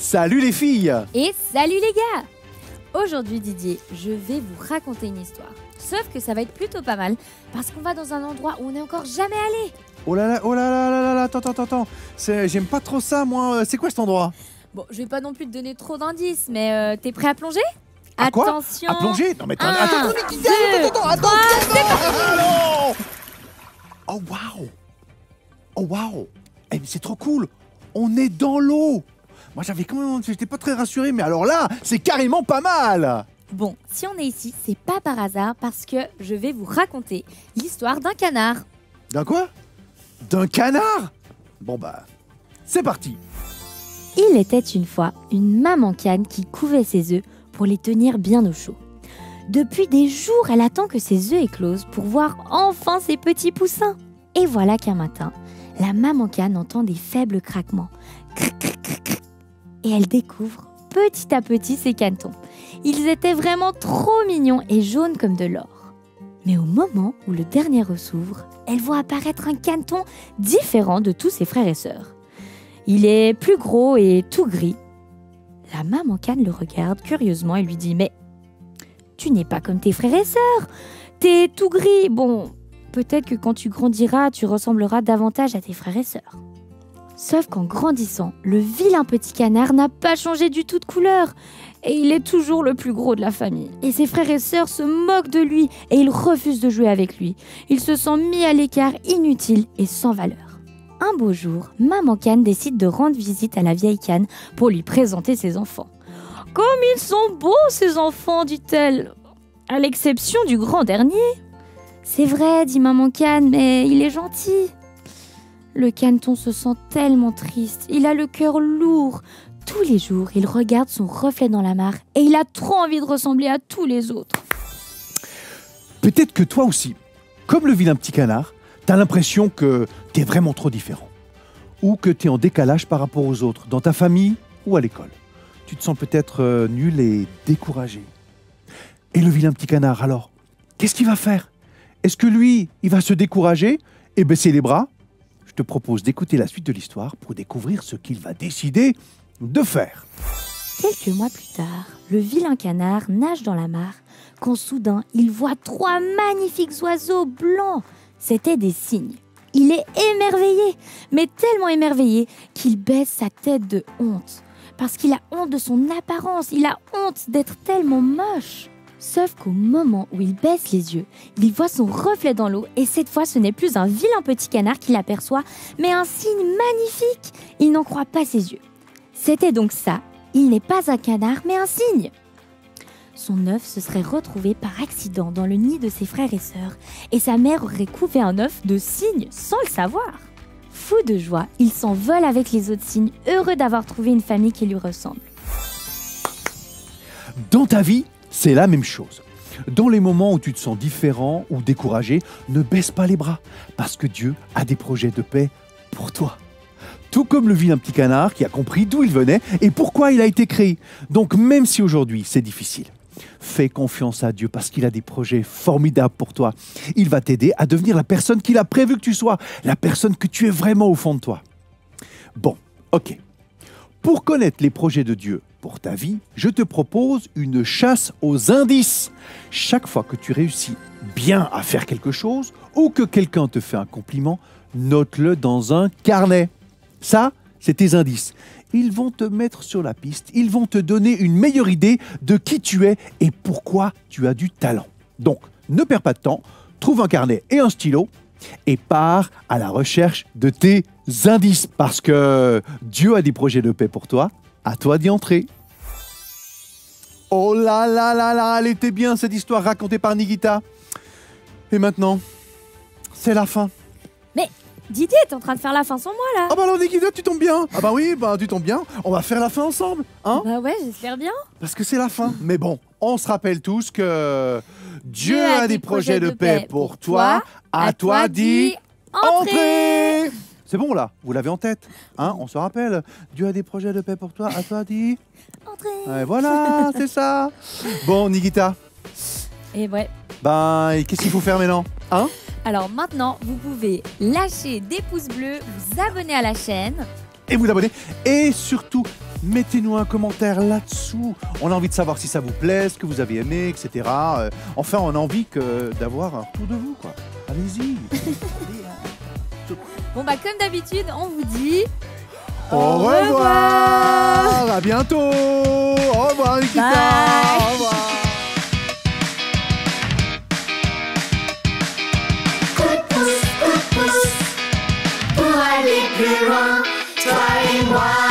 Salut les filles! Et salut les gars! Aujourd'hui Didier, je vais vous raconter une histoire. Sauf que ça va être plutôt pas mal, parce qu'on va dans un endroit où on n'est encore jamais allé. Oh là là, oh là là là là là, attends. J'aime pas trop ça, moi. C'est quoi cet endroit? Bon, je vais pas non plus te donner trop d'indices, mais t'es prêt à plonger? À quoi? Attention! À plonger? Non mais attends, attends, non! Oh waouh! Oh waouh! Eh mais c'est trop cool! On est dans l'eau! Moi j'étais pas très rassuré, mais alors là, c'est carrément pas mal! Bon, si on est ici, c'est pas par hasard, parce que je vais vous raconter l'histoire d'un canard. D'un quoi? D'un canard? Bon bah, c'est parti! Il était une fois une maman cane qui couvait ses œufs pour les tenir bien au chaud. Depuis des jours, elle attend que ses œufs éclosent pour voir enfin ses petits poussins. Et voilà qu'un matin, la maman cane entend des faibles craquements. Cric, cric, cric, cric. Et elle découvre petit à petit ses canetons. Ils étaient vraiment trop mignons et jaunes comme de l'or. Mais au moment où le dernier œuf s'ouvre, elle voit apparaître un caneton différent de tous ses frères et sœurs. Il est plus gros et tout gris. La maman cane le regarde curieusement et lui dit « Mais tu n'es pas comme tes frères et sœurs, t'es tout gris. Bon, peut-être que quand tu grandiras, tu ressembleras davantage à tes frères et sœurs. » Sauf qu'en grandissant, le vilain petit canard n'a pas changé du tout de couleur. Et il est toujours le plus gros de la famille. Et ses frères et sœurs se moquent de lui et ils refusent de jouer avec lui. Il se sent mis à l'écart, inutile et sans valeur. Un beau jour, maman cane décide de rendre visite à la vieille cane pour lui présenter ses enfants. « Comme ils sont beaux ces enfants, dit-elle, à l'exception du grand dernier. »« C'est vrai, dit maman cane, mais il est gentil. » Le caneton se sent tellement triste, il a le cœur lourd. Tous les jours, il regarde son reflet dans la mare et il a trop envie de ressembler à tous les autres. Peut-être que toi aussi, comme le vilain petit canard, t'as l'impression que t'es vraiment trop différent. Ou que t'es en décalage par rapport aux autres, dans ta famille ou à l'école. Tu te sens peut-être nul et découragé. Et le vilain petit canard, alors, qu'est-ce qu'il va faire? Est-ce que lui, il va se décourager et baisser les bras? Je te propose d'écouter la suite de l'histoire pour découvrir ce qu'il va décider de faire. Quelques mois plus tard, le vilain canard nage dans la mare quand soudain, il voit 3 magnifiques oiseaux blancs. C'étaient des cygnes. Il est émerveillé, mais tellement émerveillé qu'il baisse sa tête de honte. Parce qu'il a honte de son apparence, il a honte d'être tellement moche. Sauf qu'au moment où il baisse les yeux, il voit son reflet dans l'eau et cette fois ce n'est plus un vilain petit canard qu'il aperçoit, mais un cygne magnifique. Il n'en croit pas ses yeux. C'était donc ça, il n'est pas un canard mais un cygne. Son œuf se serait retrouvé par accident dans le nid de ses frères et sœurs et sa mère aurait couvé un œuf de cygne sans le savoir. Fou de joie, il s'envole avec les autres cygnes, heureux d'avoir trouvé une famille qui lui ressemble. Dans ta vie, c'est la même chose. Dans les moments où tu te sens différent ou découragé, ne baisse pas les bras, parce que Dieu a des projets de paix pour toi. Tout comme le vilain petit canard qui a compris d'où il venait et pourquoi il a été créé. Donc même si aujourd'hui c'est difficile, fais confiance à Dieu parce qu'il a des projets formidables pour toi. Il va t'aider à devenir la personne qu'il a prévu que tu sois, la personne que tu es vraiment au fond de toi. Bon, ok. Pour connaître les projets de Dieu pour ta vie, je te propose une chasse aux indices. Chaque fois que tu réussis bien à faire quelque chose ou que quelqu'un te fait un compliment, note-le dans un carnet. Ça, c'est tes indices. Ils vont te mettre sur la piste, ils vont te donner une meilleure idée de qui tu es et pourquoi tu as du talent. Donc, ne perds pas de temps, trouve un carnet et un stylo et pars à la recherche de tes indices parce que Dieu a des projets de paix pour toi, à toi d'y entrer. Oh là là là là, elle était bien cette histoire racontée par Nikita. Et maintenant, c'est la fin. Mais Didier, t'es en train de faire la fin sans moi là. Ah bah alors Nikita, tu tombes bien. Ah bah oui, bah tu tombes bien. On va faire la fin ensemble, hein? Bah ouais, j'espère bien. Parce que c'est la fin. Mais bon, on se rappelle tous que Dieu a des projets de paix pour toi. À toi d'y entrer. C'est bon là, vous l'avez en tête, hein? On se rappelle. Dieu a des projets de paix pour toi. À toi d'y entrer. Ouais, voilà, c'est ça. Bon, Nikita. Et ouais. Ben, qu'est-ce qu'il faut faire maintenant, hein? Alors maintenant, vous pouvez lâcher des pouces bleus, vous abonner à la chaîne. Et vous abonner. Et surtout, Mettez-nous un commentaire là-dessous. On a envie de savoir si ça vous plaît, ce que vous avez aimé, etc. Enfin, on a envie d'avoir un retour de vous, quoi. Allez-y. Bon bah comme d'habitude, on vous dit Au revoir. À bientôt. Au revoir, Nikita. Bye. Au revoir. Pour aller plus loin, toi et moi.